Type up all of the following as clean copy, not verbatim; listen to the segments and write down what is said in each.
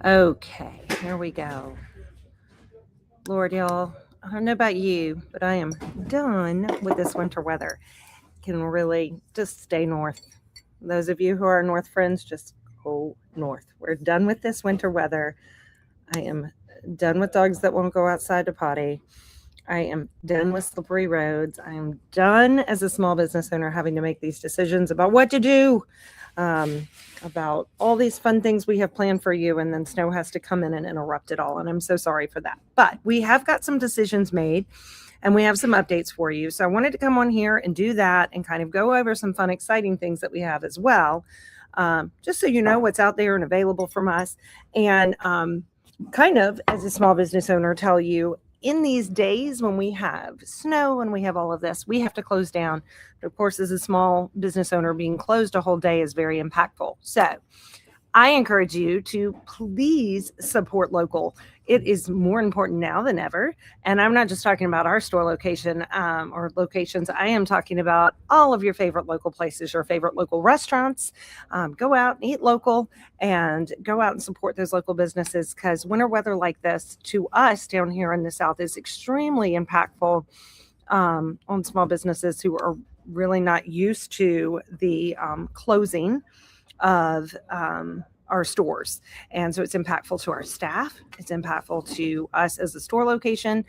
Okay, here we go. Lord, y'all, I don't know about you, but I am done with this winter weather. Can really just stay north. Those of you who are north friends, just go north. We're done with this winter weather. I am done with dogs that won't go outside to potty. I am done with slippery roads. I am done as a small business owner having to make these decisions about what to do, um, about all these fun things we have planned for you, and then snow has to come in and interrupt it all. And I'm so sorry for that. But we have got some decisions made and we have some updates for you. So I wanted to come on here and do that and kind of go over some fun, exciting things that we have as well, just so you know what's out there and available from us. And kind of, as a small business owner, tell you in these days when we have snow and we have all of this, we have to close down. But of course, as a small business owner, being closed a whole day is very impactful. So I encourage you to please support local. It is more important now than ever. And I'm not just talking about our store location or locations. I am talking about all of your favorite local places, your favorite local restaurants. Go out and eat local and go out and support those local businesses, because winter weather like this to us down here in the South is extremely impactful on small businesses who are really not used to the closing of our stores. And so it's impactful to our staff, it's impactful to us as a store location,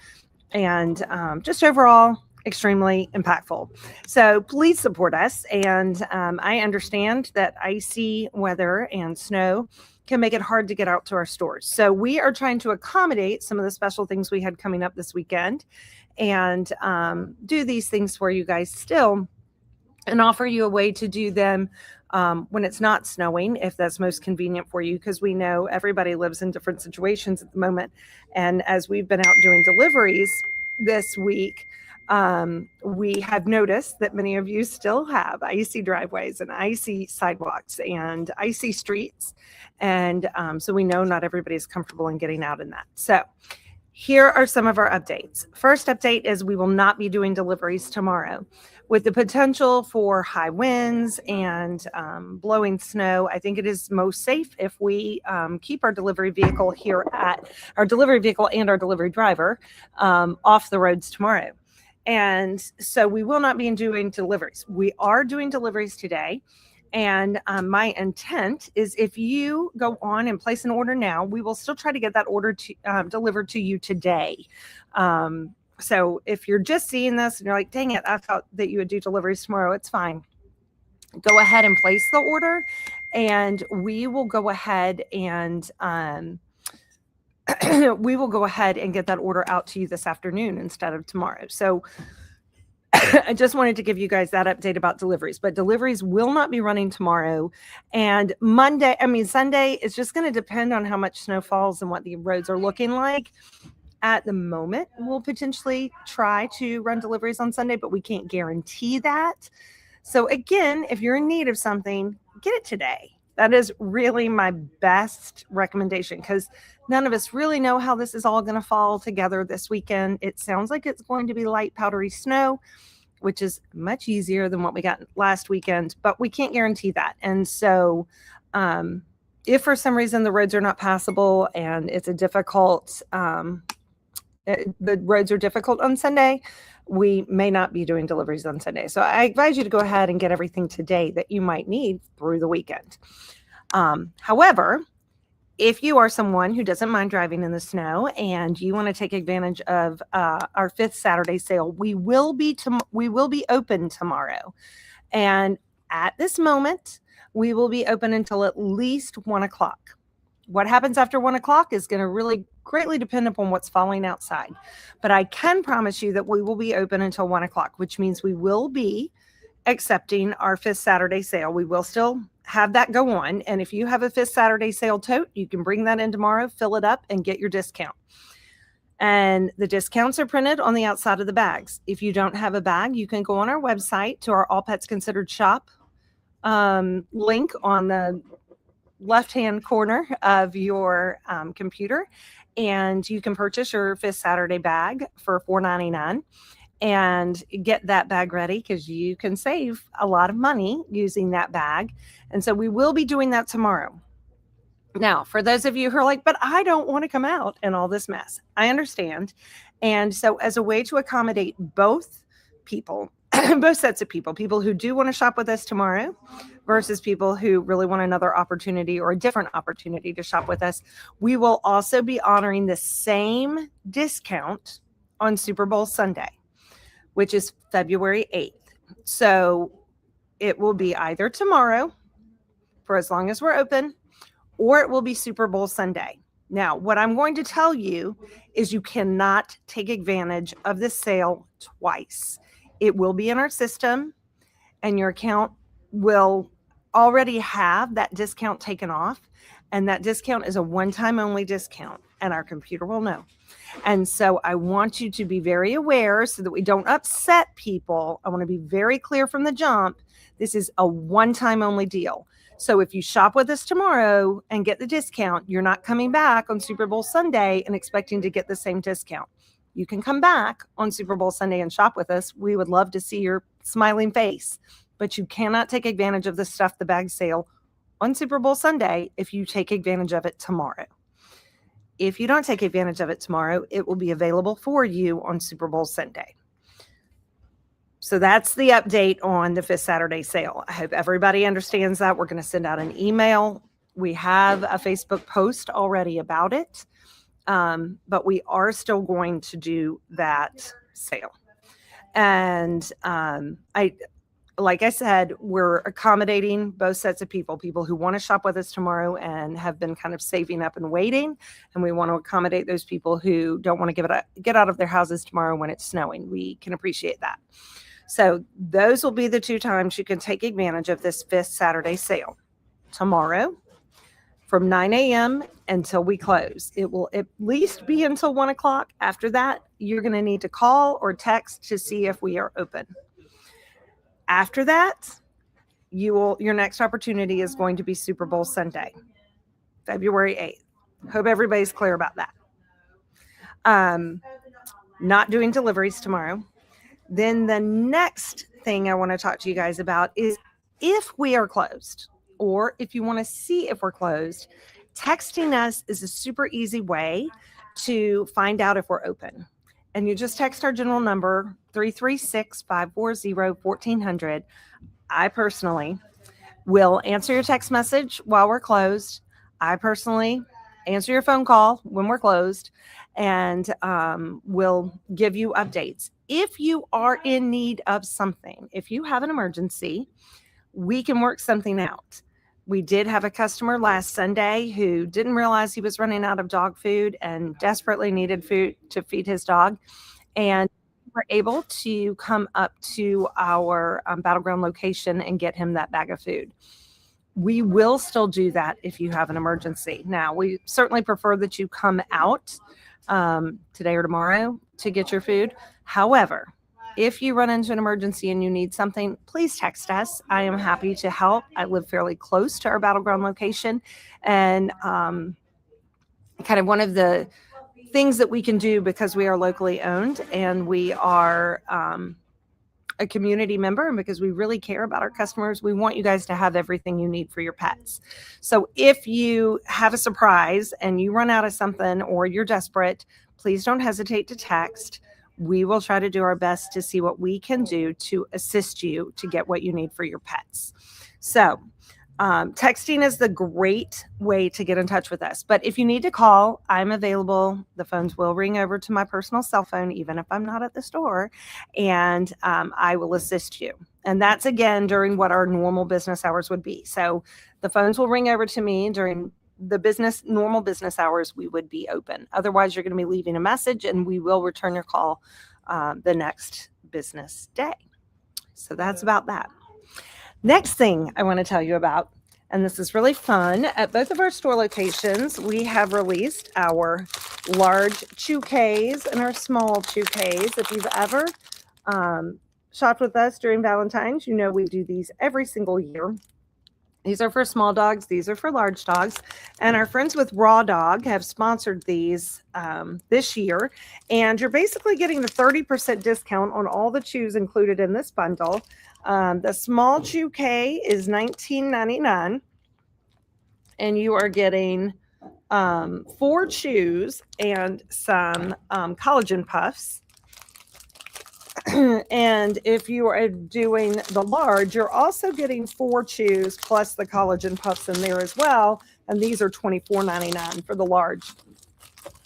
and just overall, extremely impactful. So please support us. And I understand that icy weather and snow can make it hard to get out to our stores. So we are trying to accommodate some of the special things we had coming up this weekend and do these things for you guys still and offer you a way to do them when it's not snowing, if that's most convenient for you, because we know everybody lives in different situations at the moment. And as we've been out doing deliveries this week, we have noticed that many of you still have icy driveways and icy sidewalks and icy streets. And so we know not everybody is comfortable in getting out in that. So here are some of our updates. First update is we will not be doing deliveries tomorrow. With the potential for high winds and blowing snow, I think it is most safe if we keep our delivery vehicle here at our delivery vehicle and our delivery driver off the roads tomorrow. And so we will not be doing deliveries. We are doing deliveries today. And my intent is if you go on and place an order now, we will still try to get that order delivered to you today. So if you're just seeing this and you're like, dang it, I thought that you would do deliveries tomorrow, it's fine. Go ahead and place the order and we will go ahead and we will go ahead and get that order out to you this afternoon instead of tomorrow. So I just wanted to give you guys that update about deliveries, but deliveries will not be running tomorrow. And Sunday is just going to depend on how much snow falls and what the roads are looking like. At the moment, we'll potentially try to run deliveries on Sunday, but we can't guarantee that. So again, if you're in need of something, get it today. That is really my best recommendation, because none of us really know how this is all going to fall together this weekend. It sounds like it's going to be light powdery snow, which is much easier than what we got last weekend, but we can't guarantee that. And so if for some reason the roads are not passable and it's a difficult, the roads are difficult on Sunday, we may not be doing deliveries on Sunday. So I advise you to go ahead and get everything today that you might need through the weekend. However, if you are someone who doesn't mind driving in the snow and you want to take advantage of our 5th Saturday sale, we will be open tomorrow. And at this moment, we will be open until at least 1 o'clock. What happens after 1 o'clock is going to really greatly depend upon what's falling outside. But I can promise you that we will be open until 1 o'clock, which means we will be accepting our 5th Saturday sale. We will still have that go on. And if you have a 5th Saturday sale tote, you can bring that in tomorrow, fill it up, and get your discount. And the discounts are printed on the outside of the bags. If you don't have a bag, you can go on our website to our All Pets Considered shop link on the left-hand corner of your computer, and you can purchase your 5th Saturday bag for $4.99 and get that bag ready, because you can save a lot of money using that bag. And so we will be doing that tomorrow. Now, for those of you who are like, but I don't want to come out in all this mess, I understand. And so, as a way to accommodate both people, both sets of people who do want to shop with us tomorrow versus people who really want another opportunity or a different opportunity to shop with us, we will also be honoring the same discount on Super Bowl Sunday, which is February 8th. So, it will be either tomorrow for as long as we're open, or it will be Super Bowl Sunday. Now, what I'm going to tell you is you cannot take advantage of this sale twice. It will be in our system, and your account will already have that discount taken off. And that discount is a one-time only discount, and our computer will know. And so I want you to be very aware so that we don't upset people. I want to be very clear from the jump. This is a one-time only deal. So if you shop with us tomorrow and get the discount, you're not coming back on Super Bowl Sunday and expecting to get the same discount. You can come back on Super Bowl Sunday and shop with us. We would love to see your smiling face, but you cannot take advantage of the Stuff the Bag sale on Super Bowl Sunday if you take advantage of it tomorrow. If you don't take advantage of it tomorrow, it will be available for you on Super Bowl Sunday. So that's the update on the Fifth Saturday sale. I hope everybody understands that. We're going to send out an email. We have a Facebook post already about it, but we are still going to do that sale. And like I said, we're accommodating both sets of people who want to shop with us tomorrow and have been kind of saving up and waiting. And we want to accommodate those people who don't want to get out of their houses tomorrow when it's snowing. We can appreciate that. So those will be the two times you can take advantage of this Fifth Saturday sale. Tomorrow from 9 a.m. until we close. It will at least be until 1 o'clock. After that, you're going to need to call or text to see if we are open. After that, your next opportunity is going to be Super Bowl Sunday, February 8th. Hope everybody's clear about that. Not doing deliveries tomorrow. Then the next thing I want to talk to you guys about is if we are closed, or if you want to see if we're closed, texting us is a super easy way to find out if we're open. And you just text our general number, 336-540-1400. I personally will answer your text message while we're closed. I personally answer your phone call when we're closed, and will give you updates. If you are in need of something, if you have an emergency, we can work something out. We did have a customer last Sunday who didn't realize he was running out of dog food and desperately needed food to feed his dog. And we were able to come up to our Battleground location and get him that bag of food. We will still do that if you have an emergency. Now, we certainly prefer that you come out today or tomorrow to get your food. However, if you run into an emergency and you need something, please text us. I am happy to help. I live fairly close to our Battleground location. And kind of one of the things that we can do, because we are locally owned and we are a community member, and because we really care about our customers, we want you guys to have everything you need for your pets. So if you have a surprise and you run out of something or you're desperate, please don't hesitate to text. We will try to do our best to see what we can do to assist you to get what you need for your pets. So texting is the great way to get in touch with us. But if you need to call, I'm available. The phones will ring over to my personal cell phone, even if I'm not at the store, and I will assist you. And that's, again, during what our normal business hours would be. So the phones will ring over to me during the normal business hours. We would be open. Otherwise, you're going to be leaving a message, and we will return your call the next business day. So that's about that. Next thing I want to tell you about, and this is really fun, at both of our store locations, we have released our large chew Ks and our small chew Ks. If you've ever shopped with us during Valentine's, you know we do these every single year. These are for small dogs. These are for large dogs. And our friends with Raw Dog have sponsored these this year. And you're basically getting the 30% discount on all the chews included in this bundle. The small chew K is $19.99. and you are getting 4 chews and some collagen puffs. And if you are doing the large, you're also getting 4 chews plus the collagen puffs in there as well. And these are $24.99 for the large.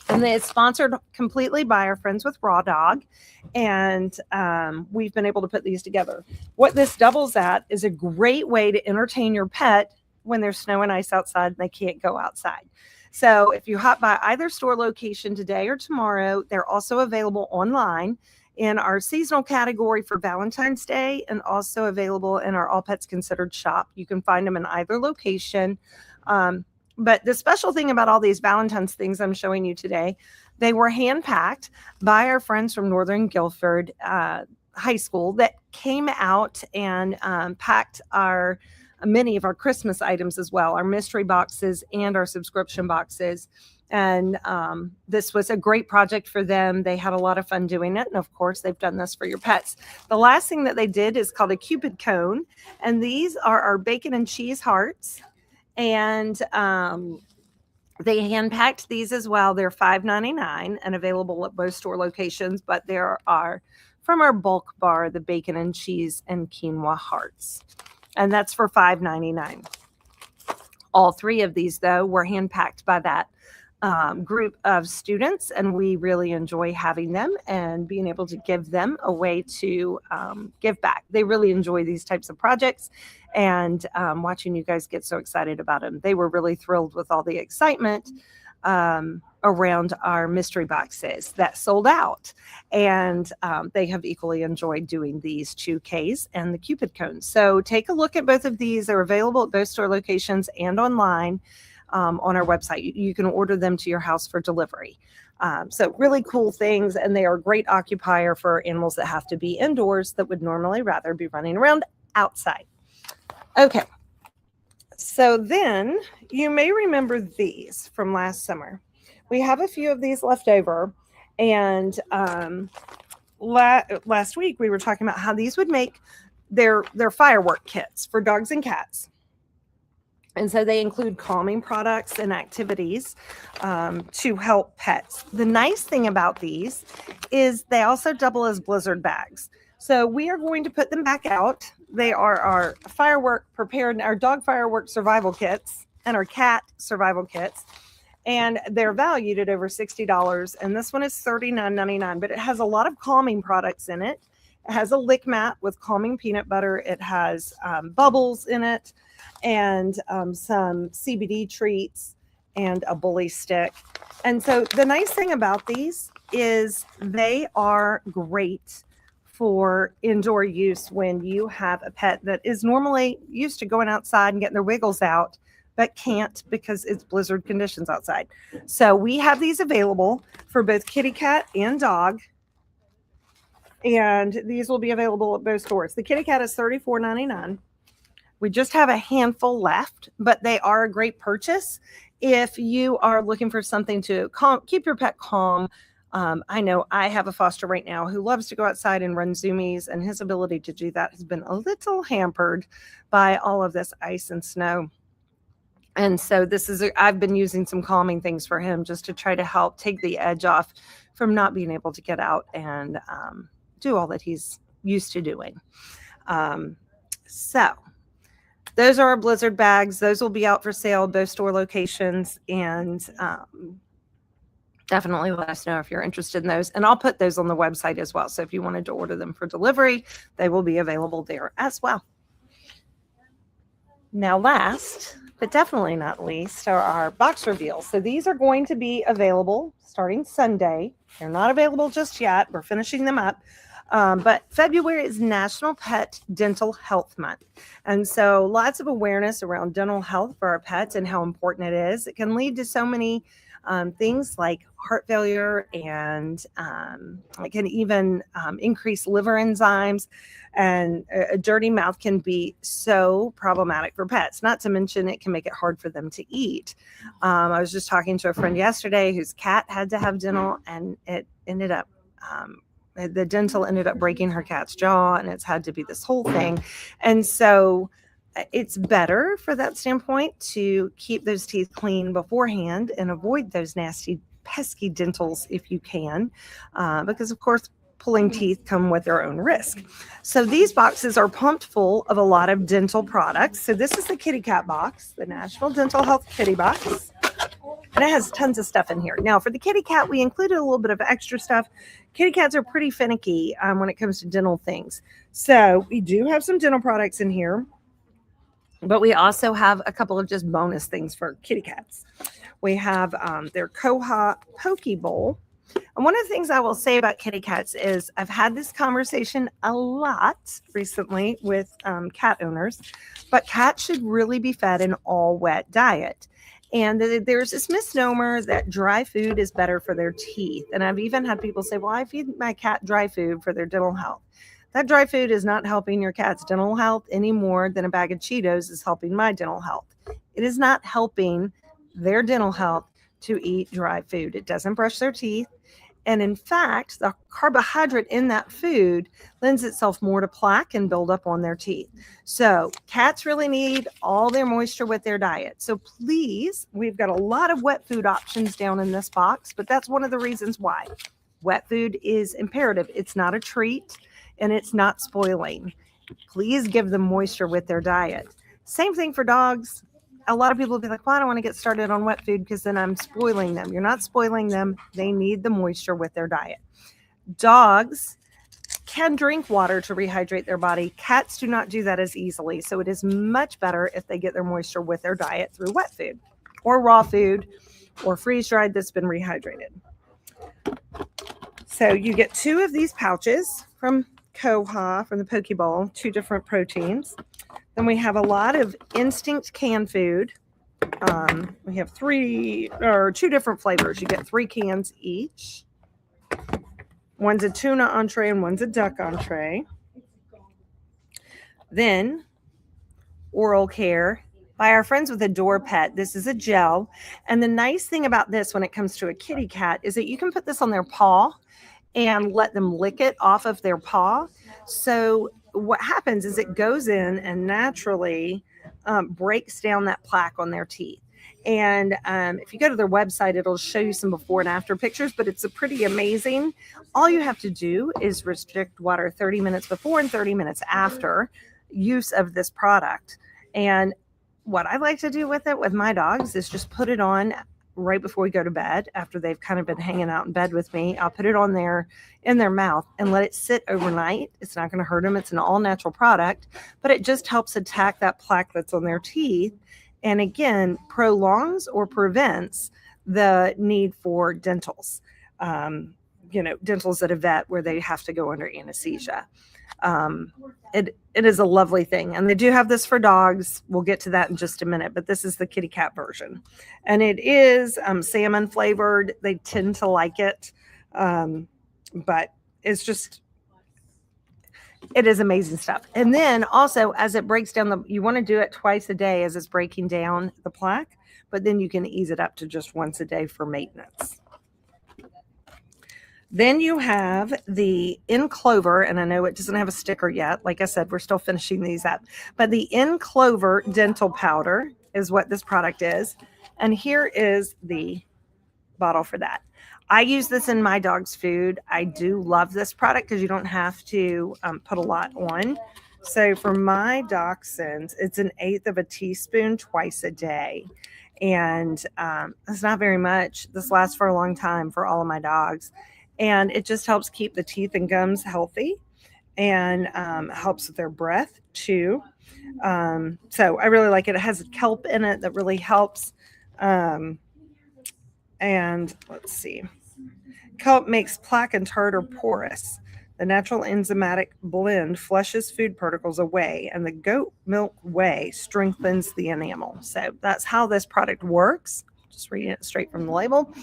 And it's sponsored completely by our friends with Raw Dog. And we've been able to put these together. What this doubles at is a great way to entertain your pet when there's snow and ice outside and they can't go outside. So if you hop by either store location today or tomorrow, they're also available online in our seasonal category for Valentine's Day, and also available in our All Pets Considered shop. You can find them in either location. But the special thing about all these Valentine's things I'm showing you today, they were hand-packed by our friends from Northern Guilford High School that came out and packed many of our Christmas items as well, our mystery boxes and our subscription boxes. And this was a great project for them. They had a lot of fun doing it. And of course, they've done this for your pets. The last thing that they did is called a Cupid cone. And these are our bacon and cheese hearts. And they hand packed these as well. They're $5.99 and available at both store locations. But there are, from our bulk bar, the bacon and cheese and quinoa hearts. And that's for $5.99. All 3 of these, though, were hand packed by that group of students, and we really enjoy having them and being able to give them a way to give back. They really enjoy these types of projects, and watching you guys get so excited about them. They were really thrilled with all the excitement around our mystery boxes that sold out, and they have equally enjoyed doing these Chew Ks and the Cupid cones. So take a look at both of these. They're available at both store locations and online. On our website. You can order them to your house for delivery. So really cool things, and they are a great occupier for animals that have to be indoors that would normally rather be running around outside. Okay, so then you may remember these from last summer. We have a few of these left over, and last week we were talking about how these would make their firework kits for dogs and cats. And so they include calming products and activities to help pets. The nice thing about these is they also double as blizzard bags. So we are going to put them back out. They are our our dog firework survival kits and our cat survival kits. And they're valued at over $60. And this one is $39.99, but it has a lot of calming products in it. It has a lick mat with calming peanut butter. It has bubbles in it, and some CBD treats and a bully stick. And so the nice thing about these is they are great for indoor use when you have a pet that is normally used to going outside and getting their wiggles out, but can't because it's blizzard conditions outside. So we have these available for both kitty cat and dog. And these will be available at both stores. The kitty cat is $34.99. We just have a handful left, but they are a great purchase if you are looking for something to keep your pet calm. I know I have a foster right now who loves to go outside and run zoomies, and his ability to do that has been a little hampered by all of this ice and snow. And so I've been using some calming things for him just to try to help take the edge off from not being able to get out and do all that he's used to doing. So those are our blizzard bags. Those will be out for sale at both store locations, and definitely let us know if you're interested in those. And I'll put those on the website as well. So if you wanted to order them for delivery, they will be available there as well. Now, last but definitely not least are our box reveals. So these are going to be available starting Sunday. They're not available just yet. We're finishing them up. But February is National Pet Dental Health Month. And so lots of awareness around dental health for our pets and how important it is. It can lead to so many things like heart failure, and it can even increase liver enzymes. And a dirty mouth can be so problematic for pets, not to mention it can make it hard for them to eat. I was just talking to a friend yesterday whose cat had to have dental, and it ended up the dental ended up breaking her cat's jaw, and it's had to be this whole thing. And so it's better for that standpoint to keep those teeth clean beforehand and avoid those nasty, pesky dentals if you can, because of course, pulling teeth come with their own risk. So these boxes are pumped full of a lot of dental products. So this is the Kitty Cat box, the National Dental Health Kitty Box. And it has tons of stuff in here. Now, for the kitty cat, we included a little bit of extra stuff. Kitty cats are pretty finicky when it comes to dental things. So we do have some dental products in here, but we also have a couple of just bonus things for kitty cats. We have their Koha Poke Bowl. And one of the things I will say about kitty cats is I've had this conversation a lot recently with cat owners, but cats should really be fed an all-wet diet. And there's this misnomer that dry food is better for their teeth. And I've even had people say, well, I feed my cat dry food for their dental health. That dry food is not helping your cat's dental health any more than a bag of Cheetos is helping my dental health. It is not helping their dental health to eat dry food. It doesn't brush their teeth. And in fact, the carbohydrate in that food lends itself more to plaque and build up on their teeth. So cats really need all their moisture with their diet. So please, we've got a lot of wet food options down in this box, but that's one of the reasons why. Wet food is imperative. It's not a treat and it's not spoiling. Please give them moisture with their diet. Same thing for dogs. A lot of people will be like, well, I don't want to get started on wet food because then I'm spoiling them. You're not spoiling them. They need the moisture with their diet. Dogs can drink water to rehydrate their body. Cats do not do that as easily. So it is much better if they get their moisture with their diet through wet food or raw food or freeze-dried that's been rehydrated. So you get 2 of these pouches from Koha, from the Poke Bowl, 2 different proteins. Then we have a lot of Instinct canned food. We have 2 different flavors. You get 3 cans each. One's a tuna entree and one's a duck entree. Then Oral Care by our friends with Adore Pet. This is a gel. And the nice thing about this when it comes to a kitty cat is that you can put this on their paw and let them lick it off of their paw. So what happens is it goes in and naturally breaks down that plaque on their teeth. And if you go to their website, it'll show you some before and after pictures, but it's a pretty amazing. All you have to do is restrict water 30 minutes before and 30 minutes after use of this product. And what I like to do with it with my dogs is just put it on right before we go to bed after they've kind of been hanging out in bed with me. I'll put it on there in their mouth and let it sit overnight. It's not going to hurt them. It's an all natural product, but it just helps attack that plaque that's on their teeth. And again, prolongs or prevents the need for dentals, dentals at a vet where they have to go under anesthesia. It is a lovely thing. And they do have this for dogs. We'll get to that in just a minute, but this is the kitty cat version. And it is salmon flavored. They tend to like it. But it's just, it is amazing stuff. And then also as it breaks down, you want to do it twice a day as it's breaking down the plaque, but then you can ease it up to just once a day for maintenance. Then you have the In Clover, and I know it doesn't have a sticker yet. Like I said, we're still finishing these up. But the In Clover dental powder is what this product is. And here is the bottle for that. I use this in my dog's food. I do love this product because you don't have to put a lot on. So for my dachshunds, it's 1/8 of a teaspoon twice a day. And it's not very much. This lasts for a long time for all of my dogs. And it just helps keep the teeth and gums healthy and helps with their breath too. So I really like it. It has kelp in it that really helps. And let's see. Kelp makes plaque and tartar porous. The natural enzymatic blend flushes food particles away, and the goat milk whey strengthens the enamel. So that's how this product works. Just reading it straight from the label.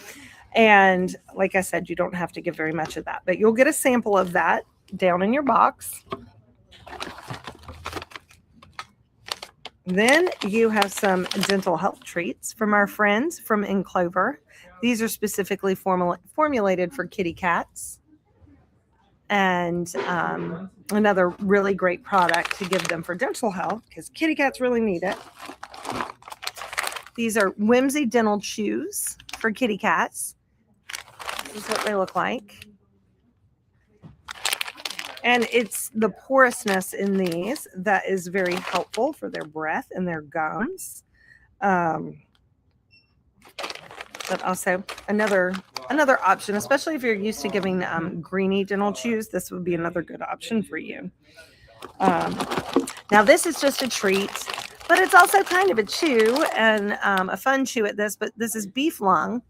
And like I said, you don't have to give very much of that, but you'll get a sample of that down in your box. Then you have some dental health treats from our friends from In Clover. These are specifically formulated for kitty cats. And another really great product to give them for dental health, because kitty cats really need it. These are Whimsy Dental Chews for kitty cats. This is what they look like. And it's the porousness in these that is very helpful for their breath and their gums. But also another option, especially if you're used to giving greenie dental chews, this would be another good option for you. Now this is just a treat, but it's also kind of a chew and a fun chew at this. But this is beef lung,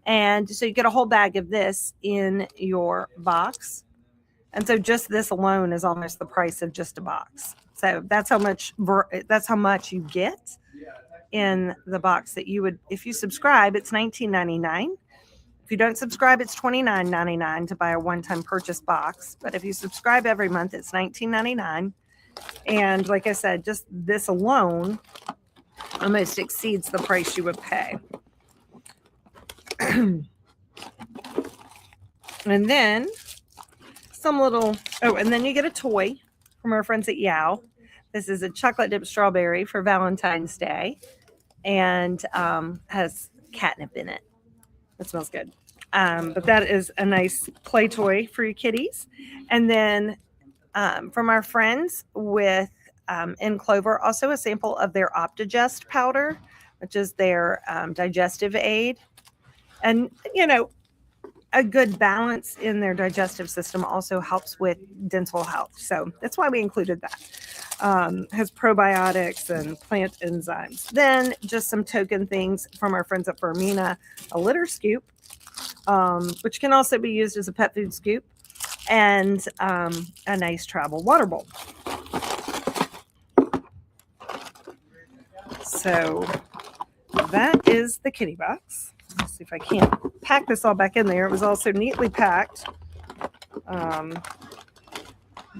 and so you get a whole bag of this in your box. And so just this alone is almost the price of just a box. So that's how much you get in the box that you would, if you subscribe, it's $19.99. If you don't subscribe, it's $29.99 to buy a one-time purchase box. But if you subscribe every month, it's $19.99. And like I said, just this alone almost exceeds the price you would pay. And then and then you get a toy from our friends at Yow. This is a chocolate dip strawberry for Valentine's Day, and has catnip in it. It smells good. But that is a nice play toy for your kitties. And then from our friends with in Clover, also a sample of their Optigest powder, which is their digestive aid. And, a good balance in their digestive system also helps with dental health. So that's why we included that. Has probiotics and plant enzymes. Then just some token things from our friends at Firmina, a litter scoop, which can also be used as a pet food scoop, and a nice travel water bowl. So that is the kitty box. Let's see if I can't pack this all back in there. It was also neatly packed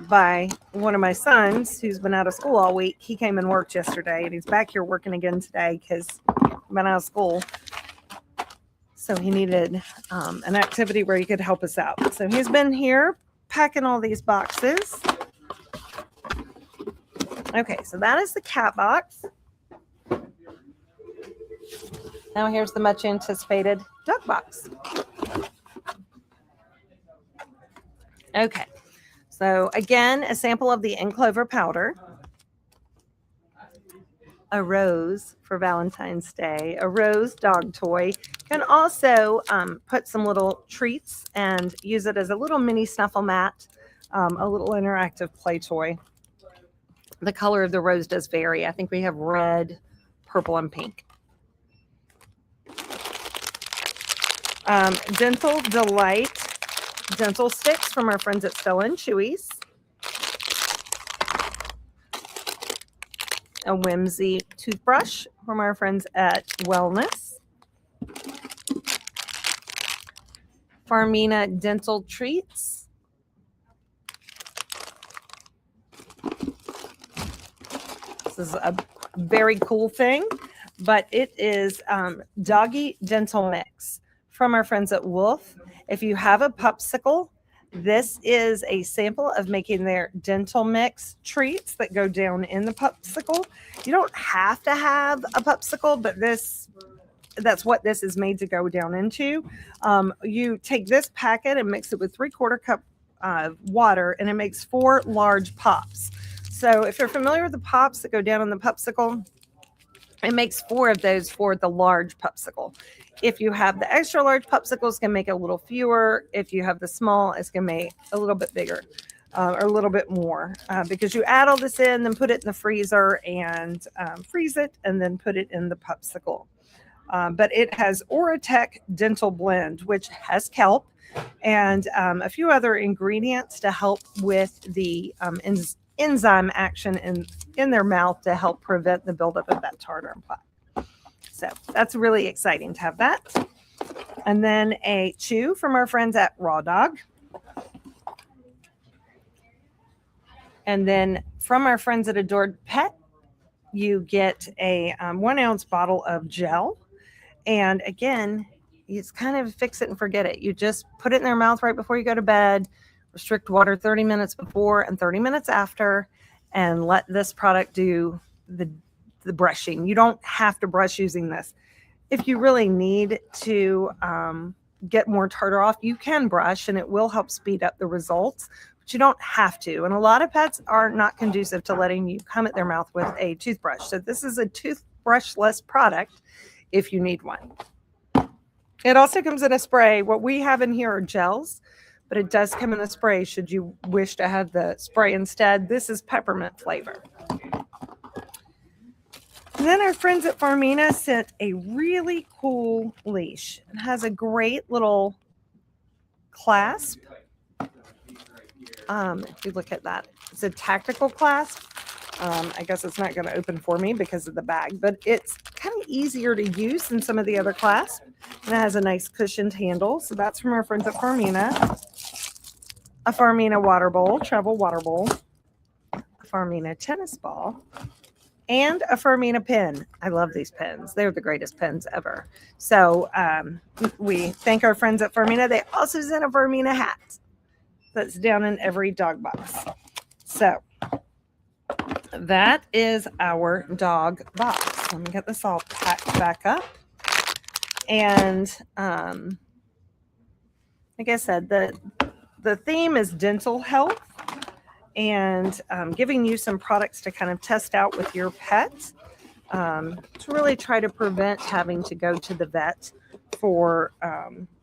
by one of my sons who's been out of school all week. He came and worked yesterday, and he's back here working again today because he's been out of school. So he needed an activity where he could help us out. So he's been here packing all these boxes. Okay, so that is the cat box. Now here's the much anticipated duck box. Okay, so again, a sample of the In Clover powder, a rose for Valentine's Day, a rose dog toy. You can also put some little treats and use it as a little mini snuffle mat, a little interactive play toy. The color of the rose does vary. I think we have red, purple, and pink. Dental Delight dental sticks from our friends at Stella and Chewy's. A Whimsy toothbrush from our friends at Wellness. Firmina dental treats. This is a very cool thing, but it is doggy dental mix from our friends at Wolf. If you have a Pupsicle, this is a sample of making their dental mix treats that go down in the Pupsicle. You don't have to have a Pupsicle, but that's what this is made to go down into. You take this packet and mix it with 3/4 cup water, and it makes 4 large pops. So if you're familiar with the pops that go down in the Pupsicle, it makes 4 of those for the large Pupsicle. If you have the extra large Pupsicle, it's going to make a little fewer. If you have the small, it's going to make a little bit bigger or a little bit more because you add all this in, then put it in the freezer and freeze it, and then put it in the Pupsicle. But it has Oratech Dental Blend, which has kelp and a few other ingredients to help with the enzyme action in their mouth to help prevent the buildup of that tartar and plaque. So that's really exciting to have that. And then a chew from our friends at Raw Dog. And then from our friends at Adored Pet, you get a 1 ounce bottle of gel. And again, it's kind of fix it and forget it. You just put it in their mouth right before you go to bed, restrict water 30 minutes before and 30 minutes after, and let this product do the brushing. You don't have to brush using this. If you really need to get more tartar off, you can brush and it will help speed up the results, but you don't have to. And a lot of pets are not conducive to letting you come at their mouth with a toothbrush. So this is a toothbrushless product if you need one. It also comes in a spray. What we have in here are gels, but it does come in a spray should you wish to have the spray instead. This is peppermint flavor. And then our friends at Farmina sent a really cool leash. It has a great little clasp. If you look at that, it's a tactical clasp. I guess it's not going to open for me because of the bag, but it's kind of easier to use than some of the other clasps. And it has a nice cushioned handle. So that's from our friends at Farmina. A Farmina water bowl, travel water bowl. A Farmina tennis ball. And a Farmina pen. I love these pens. They're the greatest pens ever. So we thank our friends at Farmina. They also sent a Farmina hat that's down in every dog box. So that is our dog box. Let me get this all packed back up. And like I said, the theme is dental health. And giving you some products to kind of test out with your pet to really try to prevent having to go to the vet for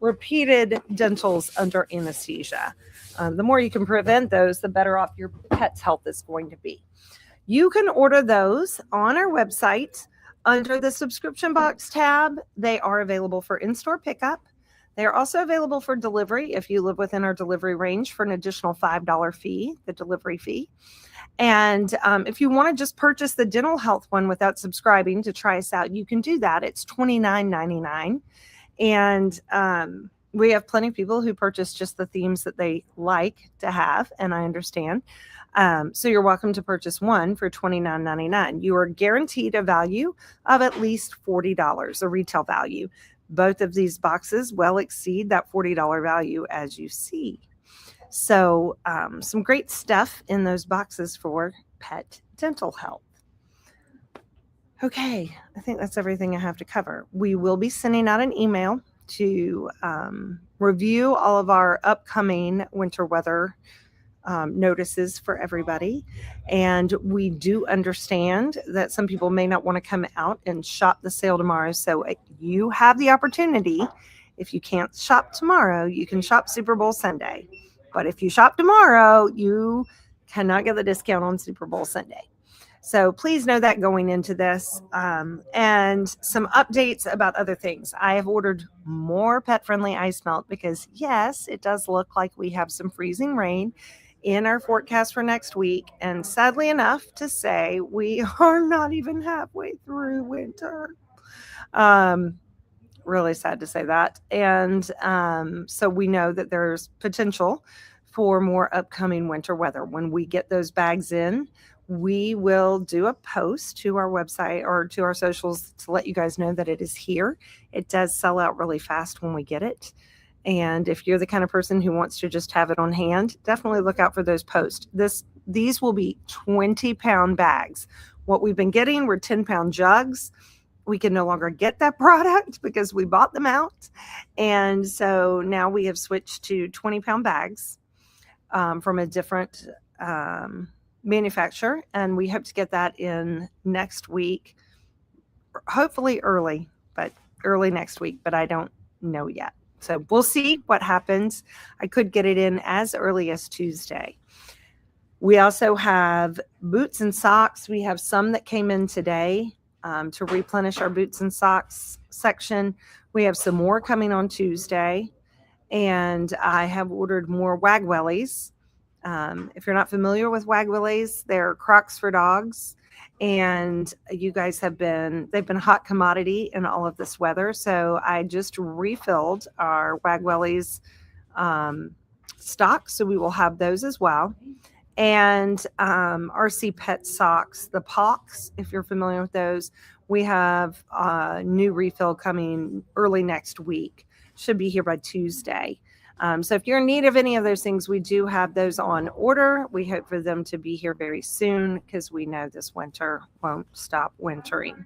repeated dentals under anesthesia. The more you can prevent those, the better off your pet's health is going to be. You can order those on our website under the subscription box tab. They are available for in-store pickup. They are also available for delivery if you live within our delivery range for an additional $5 fee, the delivery fee. And if you want to just purchase the dental health one without subscribing to try us out, you can do that. It's $29.99. And we have plenty of people who purchase just the themes that they like to have, and I understand. So you're welcome to purchase one for $29.99. You are guaranteed a value of at least $40, a retail value. Both of these boxes well exceed that $40 value, as you see. So some great stuff in those boxes for pet dental health. Okay, I think that's everything I have to cover. We will be sending out an email to review all of our upcoming winter weather notices for everybody. And we do understand that some people may not want to come out and shop the sale tomorrow. So you have the opportunity. If you can't shop tomorrow, you can shop Super Bowl Sunday. But if you shop tomorrow, you cannot get the discount on Super Bowl Sunday. So please know that going into this. And some updates about other things. I have ordered more pet-friendly ice melt because, yes, it does look like we have some freezing rain in our forecast for next week. And sadly enough to say, we are not even halfway through winter. Really sad to say that. And so we know that there's potential for more upcoming winter weather. When we get those bags in, we will do a post to our website or to our socials to let you guys know that it is here. It does sell out really fast when we get it. And if you're the kind of person who wants to just have it on hand, definitely look out for those posts. These will be 20-pound bags. What we've been getting were 10-pound jugs. We can no longer get that product because we bought them out. And so now we have switched to 20-pound bags from a different manufacturer. And we hope to get that in next week, hopefully early next week, but I don't know yet. So we'll see what happens. I could get it in as early as Tuesday. We also have boots and socks. We have some that came in today to replenish our boots and socks section. We have some more coming on Tuesday. And I have ordered more Wagwellies. If you're not familiar with Wagwellies, they're Crocs for dogs. And you guys they've been a hot commodity in all of this weather. So I just refilled our Wagwellies stock. So we will have those as well. And RC Pet socks, the POCs, if you're familiar with those, we have a new refill coming early next week. Should be here by Tuesday. So if you're in need of any of those things, we do have those on order. We hope for them to be here very soon because we know this winter won't stop wintering.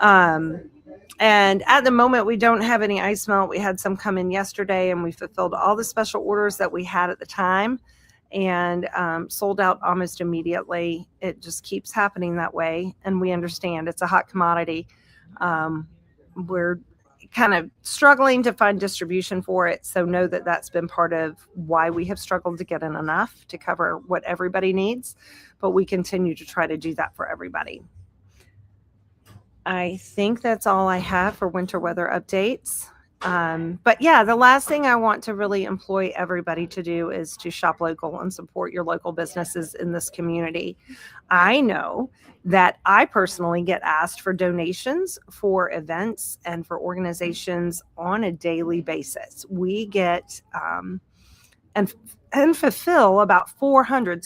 And at the moment, we don't have any ice melt. We had some come in yesterday, and we fulfilled all the special orders that we had at the time and sold out almost immediately. It just keeps happening that way, and we understand it's a hot commodity. We're kind of struggling to find distribution for it, so know that that's been part of why we have struggled to get in enough to cover what everybody needs, but we continue to try to do that for everybody. I think that's all I have for winter weather updates. But yeah, the last thing I want to really employ everybody to do is to shop local and support your local businesses in this community. I know that I personally get asked for donations for events and for organizations on a daily basis. We get and fulfill about 400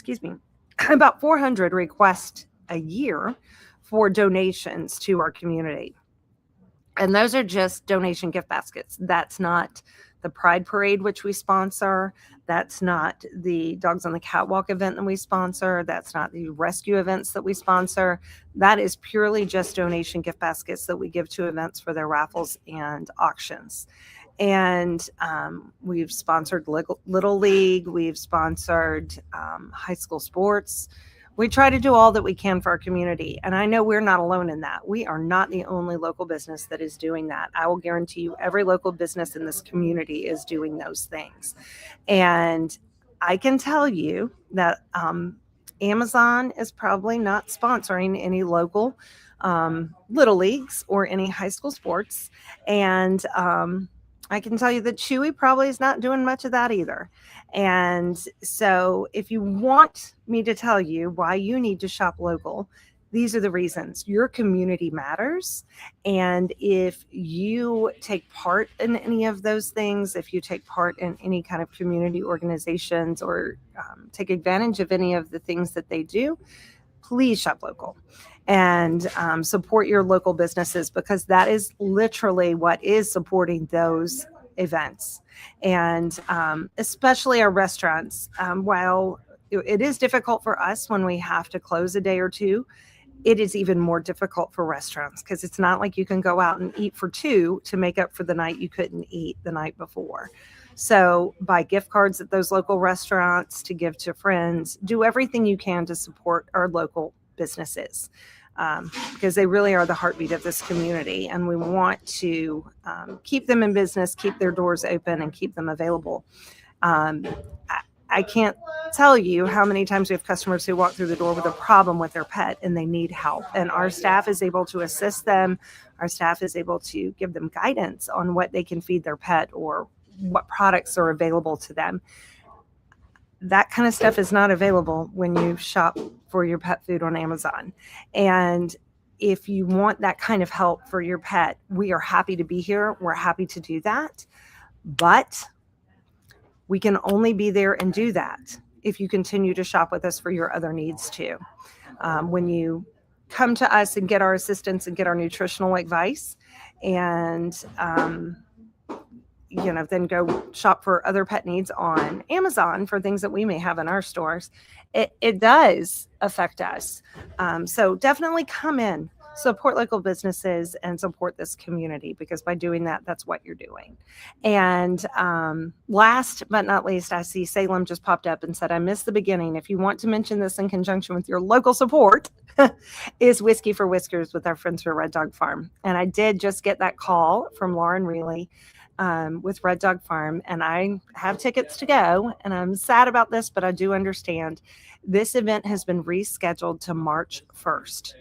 requests a year for donations to our community. And those are just donation gift baskets. That's not the Pride Parade, which we sponsor. That's not the Dogs on the Catwalk event that we sponsor. That's not the rescue events that we sponsor. That is purely just donation gift baskets that we give to events for their raffles and auctions. And we've sponsored Little League. We've sponsored high school sports. We try to do all that we can for our community. And I know we're not alone in that. We are not the only local business that is doing that. I will guarantee you every local business in this community is doing those things. And I can tell you that Amazon is probably not sponsoring any local Little Leagues or any high school sports. And I can tell you that Chewy probably is not doing much of that either. And so if you want me to tell you why you need to shop local, these are the reasons. Your community matters. And if you take part in any of those things, if you take part in any kind of community organizations or take advantage of any of the things that they do, please shop local and support your local businesses, because that is literally what is supporting those events. And especially our restaurants, while it is difficult for us when we have to close a day or two, it is even more difficult for restaurants, because it's not like you can go out and eat for two to make up for the night you couldn't eat the night before. So buy gift cards at those local restaurants to give to friends. Do everything you can to support our local businesses, because they really are the heartbeat of this community, and we want to keep them in business, keep their doors open, and keep them available. I can't tell you how many times we have customers who walk through the door with a problem with their pet and they need help, and our staff is able to assist them. Our staff is able to give them guidance on what they can feed their pet or what products are available to them. That kind of stuff is not available when you shop for your pet food on Amazon. And if you want that kind of help for your pet, we are happy to be here. We're happy to do that. But we can only be there and do that if you continue to shop with us for your other needs too. When you come to us and get our assistance and get our nutritional advice and then go shop for other pet needs on Amazon for things that we may have in our stores, it does affect us. So definitely come in, support local businesses, and support this community, because by doing that, that's what you're doing. And last but not least, I see Salem just popped up and said, I missed the beginning. If you want to mention this in conjunction with your local support, is Whiskey for Whiskers with our friends from Red Dog Farm. And I did just get that call from Lauren Reilly with Red Dog Farm, and I have tickets to go, and I'm sad about this, but I do understand this event has been rescheduled to March 1st.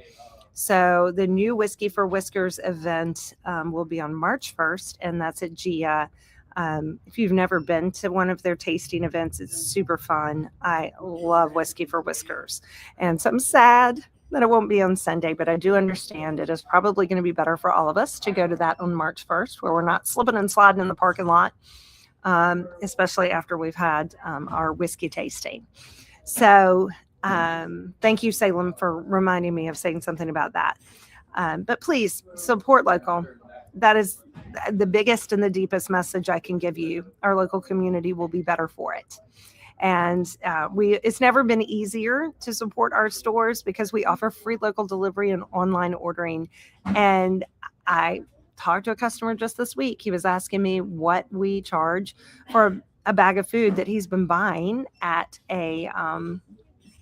So the new Whiskey for Whiskers event will be on March 1st, and that's at GIA. If you've never been to one of their tasting events, it's super fun. I love Whiskey for Whiskers, and so I'm sad that it won't be on Sunday, but I do understand it is probably going to be better for all of us to go to that on March 1st, where we're not slipping and sliding in the parking lot, especially after we've had our whiskey tasting. So thank you, Salem, for reminding me of saying something about that. But please support local. that is the biggest and the deepest message I can give you. Our local community will be better for it. And it's never been easier to support our stores because we offer free local delivery and online ordering. And I talked to a customer just this week. He was asking me what we charge for a bag of food that he's been buying at a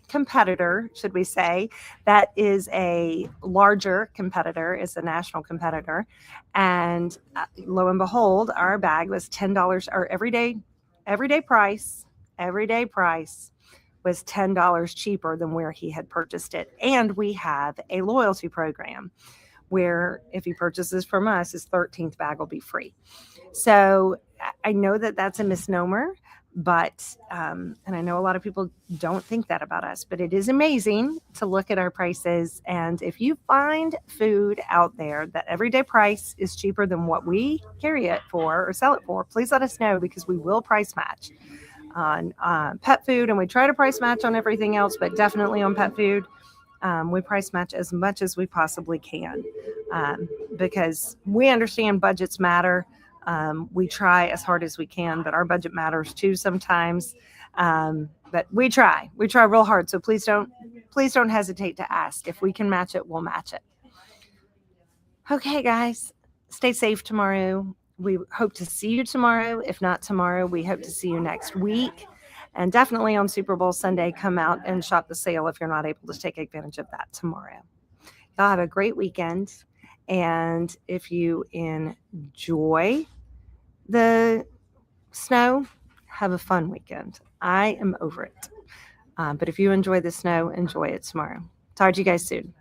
competitor, should we say, that is a larger competitor, is a national competitor. And lo and behold, our bag was $10. Our everyday price was $10 cheaper than where he had purchased it. And we have a loyalty program where if he purchases from us, his 13th bag will be free. So I know that that's a misnomer, but and I know a lot of people don't think that about us, but it is amazing to look at our prices. And if you find food out there that everyday price is cheaper than what we carry it for or sell it for, please let us know, because we will price match on pet food, and we try to price match on everything else, but definitely on pet food. We price match as much as we possibly can, because we understand budgets matter. We try as hard as we can, but our budget matters too sometimes. But we try real hard. So please don't hesitate to ask. If we can match it, we'll match it. Okay, guys, stay safe tomorrow. We hope to see you tomorrow. If not tomorrow, we hope to see you next week. And definitely on Super Bowl Sunday, come out and shop the sale if you're not able to take advantage of that tomorrow. Y'all have a great weekend. And if you enjoy the snow, have a fun weekend. I am over it. But if you enjoy the snow, enjoy it tomorrow. Talk to you guys soon.